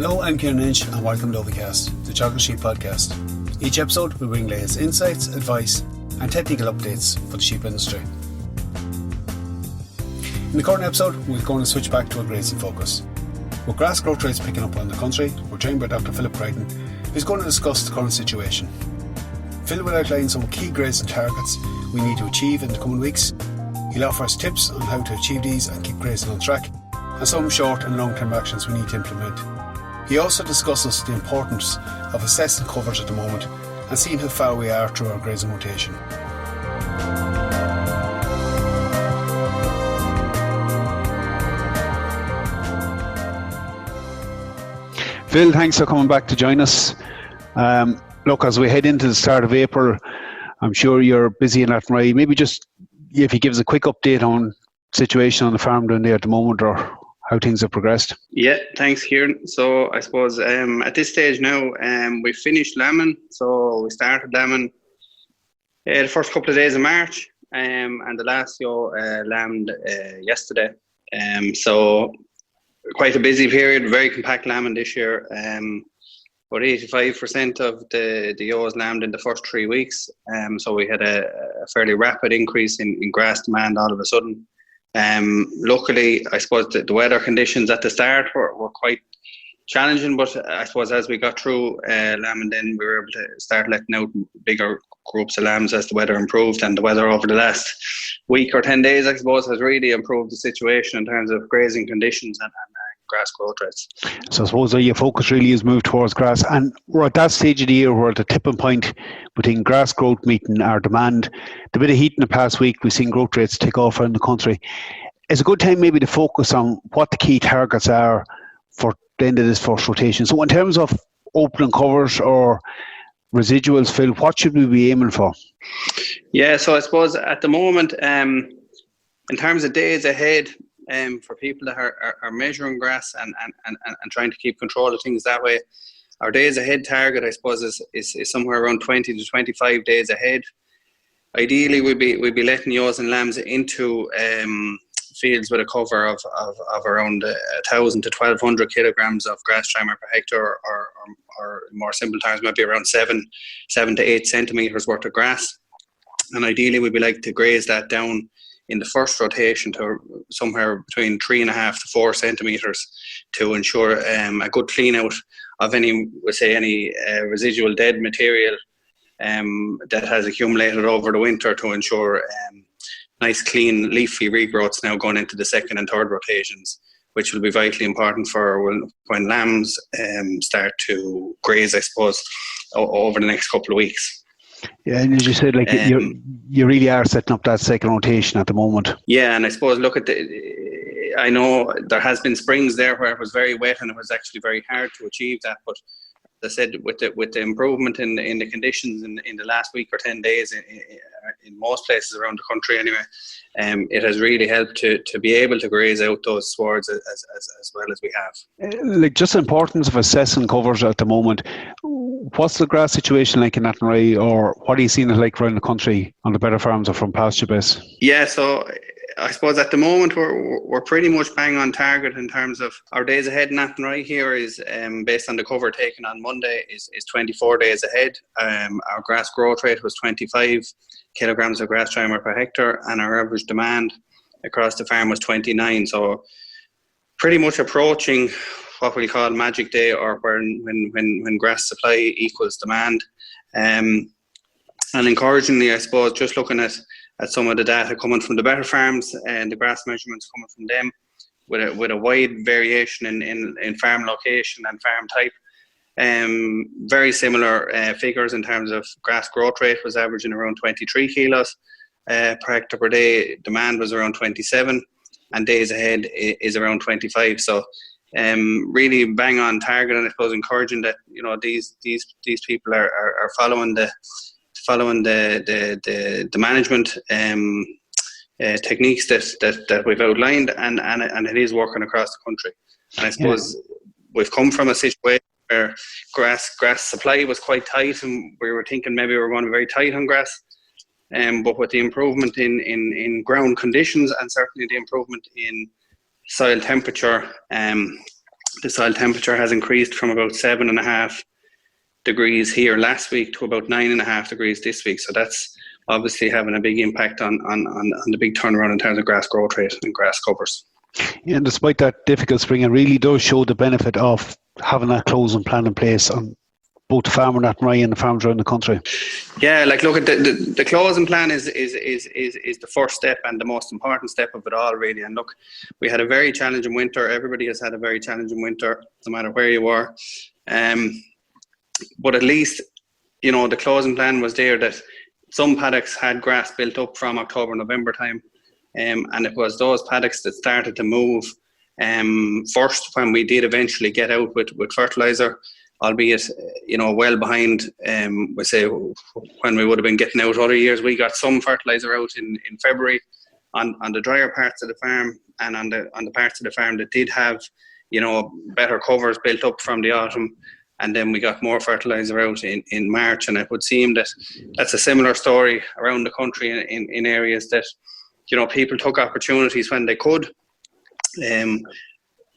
Hello, I'm Kieran Lynch and welcome to Teagasc, the Chocolate Sheep podcast. Each episode we bring latest insights, advice and technical updates for the sheep industry. In the current episode we're going to switch back to a grazing focus. With grass growth rates picking up around the country, we're joined by Dr. Philip Creighton, who's going to discuss the current situation. Phil will outline some key grazing targets we need to achieve in the coming weeks. He'll offer us tips on how to achieve these and keep grazing on track, and some short and long term actions we need to implement. He also discusses the importance of assessing coverage at the moment and seeing how far we are through our grazing rotation. Phil, thanks for coming back to join us. Look, as we head into the start of April, I'm sure you're busy in Athenry. Maybe just if you give us a quick update on situation on the farm down there at the moment, or how things have progressed. Yeah, thanks, Kieran. So I suppose at this stage now, we finished lambing. So we started lambing the first couple of days of March, and the last lambed yesterday. So quite a busy period, very compact lambing this year. About 85% of the ewes lambed in the first 3 weeks. So we had a fairly rapid increase in grass demand all of a sudden. Luckily, I suppose the weather conditions at the start were quite challenging, but I suppose as we got through lambing, then we were able to start letting out bigger groups of lambs as the weather improved. And the weather over the last week or 10 days, I suppose, has really improved the situation in terms of grazing conditions and grass growth rates. So I suppose your focus really is moved towards grass, and we're at that stage of the year where the tipping point between grass growth meeting our demand. The bit of heat in the past week, we've seen growth rates take off around the country. It's a good time maybe to focus on what the key targets are for the end of this first rotation. So in terms of opening covers or residuals, Phil, what should we be aiming for? Yeah, so I suppose at the moment, in terms of days ahead, for people that are measuring grass and trying to keep control of things that way, our days ahead target, I suppose, is somewhere around 20 to 25 days ahead. Ideally, we'd be letting ewes and lambs into fields with a cover of around 1,000 to 1,200 kilograms of grass trimmer per hectare, or in more simple terms, maybe around 7 to 8 centimetres worth of grass. And ideally, we'd be like to graze that down in the first rotation to somewhere between 3.5 to 4 centimetres to ensure a good clean out of any residual dead material that has accumulated over the winter, to ensure nice clean leafy regrowths now going into the second and third rotations, which will be vitally important for when lambs start to graze, I suppose, over the next couple of weeks. Yeah, and as you said, you really are setting up that second rotation at the moment. Yeah, and I suppose I know there has been springs there where it was very wet and it was actually very hard to achieve that. But as I said, with the improvement in the conditions in the last week or 10 days in most places around the country anyway, it has really helped to be able to graze out those swards as well as we have. Just the importance of assessing covers at the moment. What's the grass situation like in Athenry, or what are you seeing it like around the country on the better farms or from pasture base? Yeah, so I suppose at the moment we're pretty much bang on target in terms of our days ahead in Athenry here is based on the cover taken on Monday is 24 days ahead. Our grass growth rate was 25 kilograms of grass trimmer per hectare, and our average demand across the farm was 29. So pretty much approaching what we call magic day, or when grass supply equals demand. And encouragingly, I suppose, just looking at some of the data coming from the better farms and the grass measurements coming from them, with a wide variation in farm location and farm type. Very similar figures in terms of grass growth rate was averaging around 23 kilos per hectare per day. Demand was around 27, and days ahead is around 25. So really bang on target, and I suppose encouraging that these people are following the management techniques that we've outlined, and it is working across the country. And I suppose we've come from a situation where grass supply was quite tight, and we were thinking maybe we were going to be very tight on grass. But with the improvement in ground conditions, and certainly the improvement in soil temperature, The soil temperature has increased from about 7.5 degrees here last week to about 9.5 degrees this week. So that's obviously having a big impact on the big turnaround in terms of grass growth rate and grass covers. Yeah, and despite that difficult spring, it really does show the benefit of having that closing plan in place on both the farmer in Athenry and the farmers around the country. Yeah, like look at the closing plan is the first step and the most important step of it all, really. And look, we had a very challenging winter. Everybody has had a very challenging winter, no matter where you are. But at least, you know, the closing plan was there that some paddocks had grass built up from October, November time. And it was those paddocks that started to move first when we did eventually get out with fertiliser, albeit, you know, well behind, we say, when we would have been getting out other years. We got some fertiliser out in February on the drier parts of the farm, and on the parts of the farm that did have, you know, better covers built up from the autumn. And then we got more fertiliser out in March. And it would seem that that's a similar story around the country in areas that, you know, people took opportunities when they could.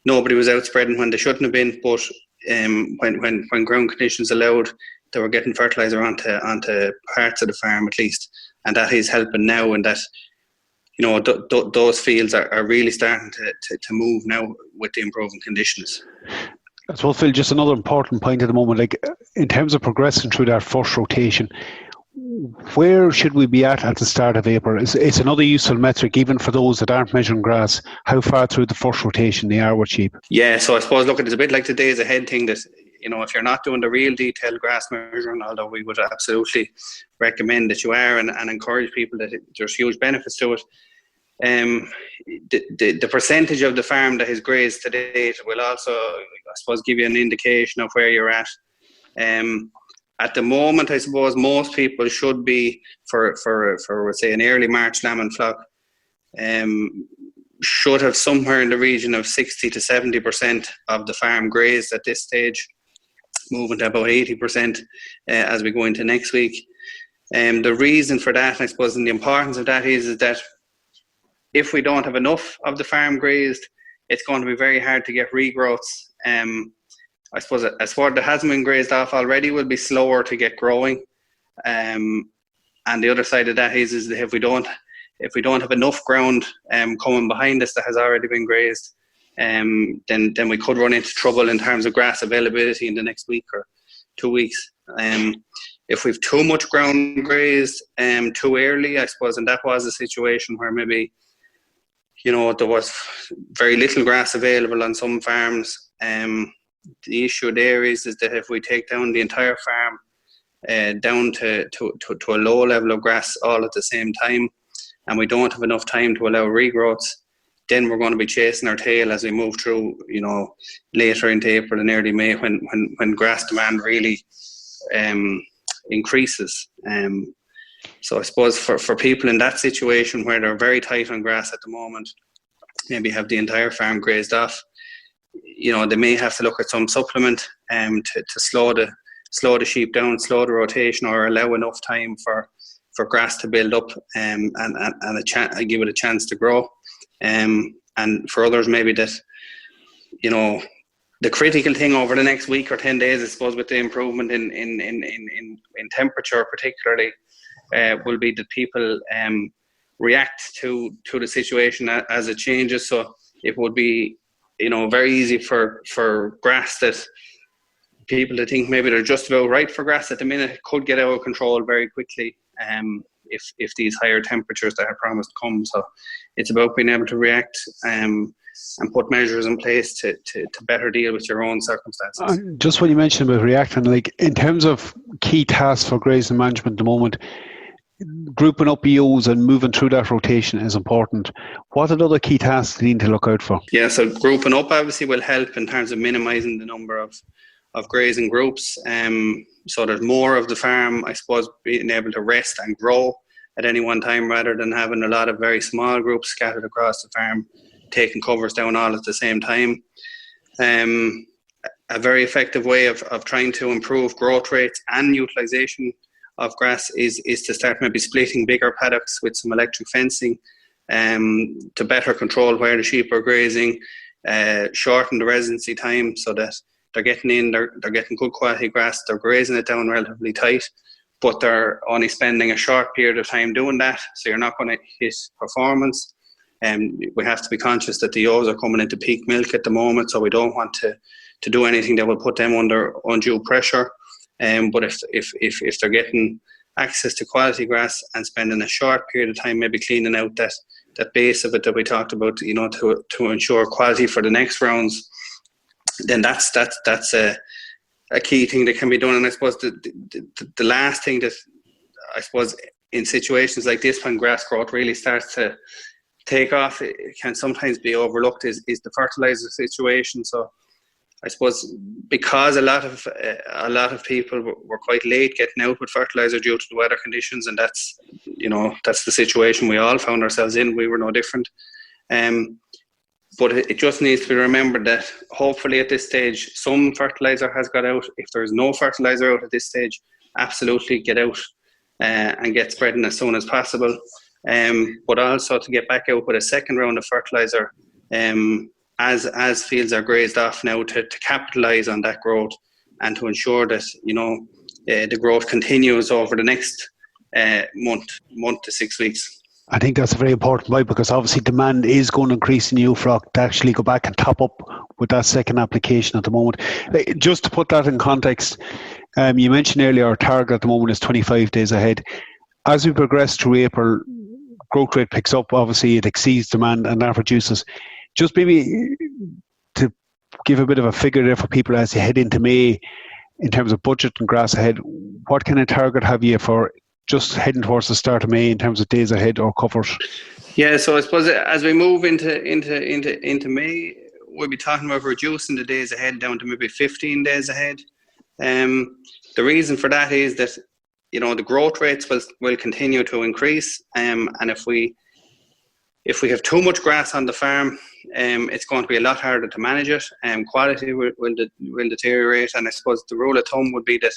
Nobody was out spreading when they shouldn't have been, but when ground conditions allowed, they were getting fertiliser onto parts of the farm at least, and that is helping now. And that, you know, those fields are really starting to move now with the improving conditions. I suppose, Phil, just another important point at the moment, like in terms of progressing through that first rotation, where should we be at the start of April? It's another useful metric, even for those that aren't measuring grass, how far through the first rotation they are with sheep. Yeah, so I suppose, look, it's a bit like the days ahead thing that, you know, if you're not doing the real detailed grass measuring, although we would absolutely recommend that you are and encourage people that there's huge benefits to it, the percentage of the farm that is grazed to date will also, I suppose, give you an indication of where you're at. At the moment, I suppose most people should be for let's say an early March lamb and flock, should have somewhere in the region of 60 to 70% of the farm grazed at this stage, moving to about 80% as we go into next week. The reason for that, I suppose, and the importance of that is that if we don't have enough of the farm grazed, it's going to be very hard to get regrowths. I suppose as far that hasn't been grazed off already will be slower to get growing. And the other side of that is that if we don't have enough ground coming behind us that has already been grazed, then we could run into trouble in terms of grass availability in the next week or 2 weeks. If we've too much ground grazed too early, I suppose, and that was a situation where maybe, you know, there was very little grass available on some farms. The issue there is that if we take down the entire farm down to a low level of grass all at the same time, and we don't have enough time to allow regrowths, then we're going to be chasing our tail as we move through, you know, later into April and early May when grass demand really increases. So I suppose for people in that situation where they're very tight on grass at the moment, maybe have the entire farm grazed off, you know, they may have to look at some supplement to slow the sheep down, slow the rotation, or allow enough time for grass to build up and give it a chance to grow. And for others, maybe that, you know, the critical thing over the next week or 10 days, I suppose, with the improvement in temperature particularly, will be that people react to the situation as it changes. So it would be, you know, very easy for grass that people that think maybe they're just about right for grass at the minute could get out of control very quickly if these higher temperatures that are promised come. So it's about being able to react and put measures in place to better deal with your own circumstances. Just when you mentioned about reacting, like in terms of key tasks for grazing management at the moment, grouping up EOs and moving through that rotation is important. What are the other key tasks you need to look out for? Yeah, so grouping up obviously will help in terms of minimising the number of grazing groups. So there's more of the farm, I suppose, being able to rest and grow at any one time rather than having a lot of very small groups scattered across the farm, taking covers down all at the same time. A very effective way of trying to improve growth rates and utilisation of grass is to start maybe splitting bigger paddocks with some electric fencing to better control where the sheep are grazing. shorten the residency time so that they're getting good quality grass, they're grazing it down relatively tight, but they're only spending a short period of time doing that, so you're not going to hit performance. We have to be conscious that the ewes are coming into peak milk at the moment, so we don't want to do anything that will put them under undue pressure. But if they're getting access to quality grass and spending a short period of time maybe cleaning out that base of it that we talked about, to ensure quality for the next rounds, then that's a key thing that can be done. And I suppose the last thing that I suppose in situations like this, when grass growth really starts to take off, it can sometimes be overlooked, is the fertilizer situation. So I suppose because a lot of people were quite late getting out with fertilizer due to the weather conditions, and that's the situation we all found ourselves in. We were no different. But it just needs to be remembered that hopefully at this stage some fertilizer has got out. If there is no fertilizer out at this stage, absolutely get out and get spreading as soon as possible. But also to get back out with a second round of fertilizer as fields are grazed off now, to capitalise on that growth and to ensure that the growth continues over the next month to 6 weeks. I think that's a very important point, because obviously demand is going to increase in ewe flock to actually go back and top up with that second application at the moment. Just to put that in context, you mentioned earlier our target at the moment is 25 days ahead. As we progress through April, growth rate picks up, obviously it exceeds demand, and that reduces. Just maybe to give a bit of a figure there for people as you head into May, in terms of budget and grass ahead, what kind of target have you for just heading towards the start of May in terms of days ahead or covers? Yeah, so I suppose as we move into May, we'll be talking about reducing the days ahead down to maybe 15 days ahead. The reason for that is that the growth rates will continue to increase, and if we have too much grass on the farm, it's going to be a lot harder to manage it, and quality will deteriorate. And I suppose the rule of thumb would be that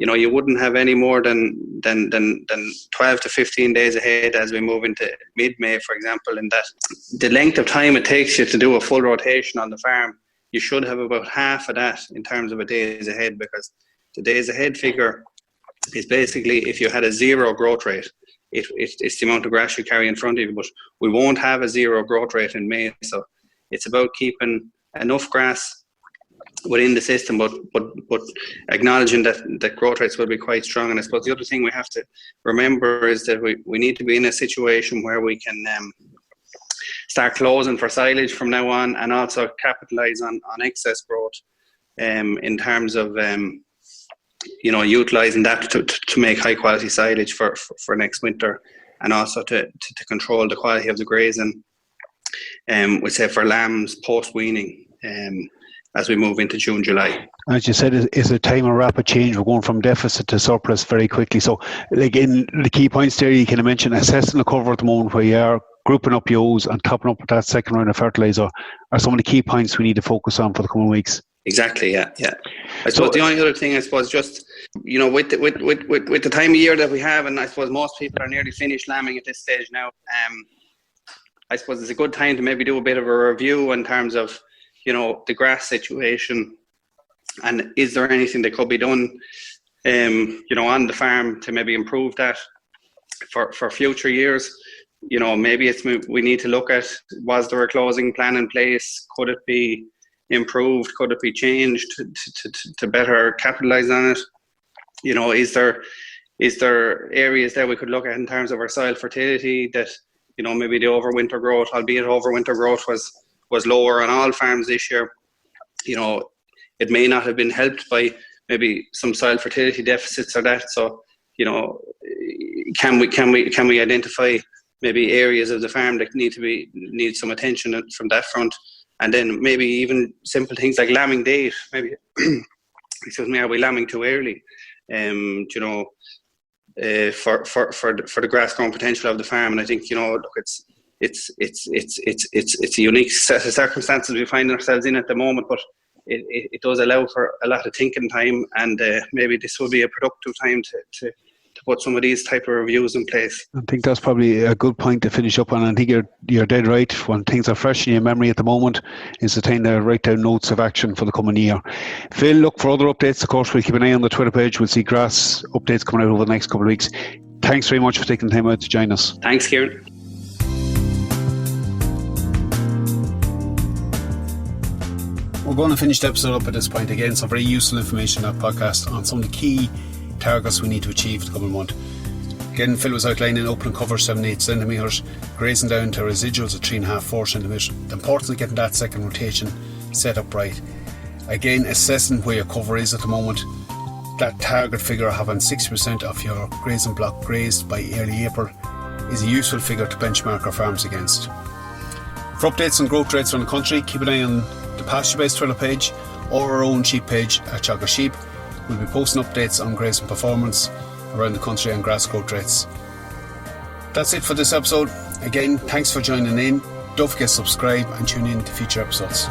you wouldn't have any more than 12 to 15 days ahead as we move into mid-May, for example, and that the length of time it takes you to do a full rotation on the farm, you should have about half of that in terms of a days ahead, because the days ahead figure is basically if you had a zero growth rate, it's the amount of grass you carry in front of you, but we won't have a zero growth rate in May. So it's about keeping enough grass within the system, but acknowledging that growth rates will be quite strong. And I suppose the other thing we have to remember is that we need to be in a situation where we can start closing for silage from now on, and also capitalise on excess growth in terms of utilising that to make high quality silage for next winter, and also to control the quality of the grazing, we say for lambs post weaning, as we move into June, July. As you said, it's a time of rapid change. We're going from deficit to surplus very quickly. So, in the key points there, you can mention assessing the cover at the moment, where you are grouping up ewes and topping up with that second round of fertiliser, are some of the key points we need to focus on for the coming weeks. Exactly, yeah. I suppose the only other thing, I suppose, just with the time of year that we have, and I suppose most people are nearly finished lambing at this stage now. I suppose it's a good time to maybe do a bit of a review in terms of the grass situation, and is there anything that could be done on the farm to maybe improve that for future years. Maybe we need to look at, was there a closing plan in place? Could it be improved? Could it be changed to better capitalise on it? Is there areas that we could look at in terms of our soil fertility that maybe the overwinter growth, albeit overwinter growth was lower on all farms this year, it may not have been helped by maybe some soil fertility deficits or that. So can we identify maybe areas of the farm that need some attention from that front? And then maybe even simple things like lambing date. Maybe, are we lambing too early? For the grass growing potential of the farm. And I think it's a unique set of circumstances we find ourselves in at the moment, but it does allow for a lot of thinking time, and maybe this will be a productive time to put some of these type of reviews in place. I think that's probably a good point to finish up on. I think you're dead right. When things are fresh in your memory at the moment, is to write down notes of action for the coming year. Phil, look for other updates. Of course, we'll keep an eye on the Twitter page. We'll see grass updates coming out over the next couple of weeks. Thanks very much for taking the time out to join us. Thanks, Kieran. We're going to finish the episode up at this point. Again, some very useful information in that podcast on some of the key targets we need to achieve the coming month. Again, Phil was outlining opening cover 7-8 centimetres, grazing down to residuals of 3.5-4 centimetres. The importance of getting that second rotation set up right. Again, assessing where your cover is at the moment. That target figure, having 60% of your grazing block grazed by early April, is a useful figure to benchmark our farms against. For updates on growth rates around the country, keep an eye on the pasture-based Twitter page or our own sheep page at Teagasc Sheep. We'll be posting updates on grazing performance around the country and grass growth rates. That's it for this episode. Again, thanks for joining in. Don't forget to subscribe and tune in to future episodes.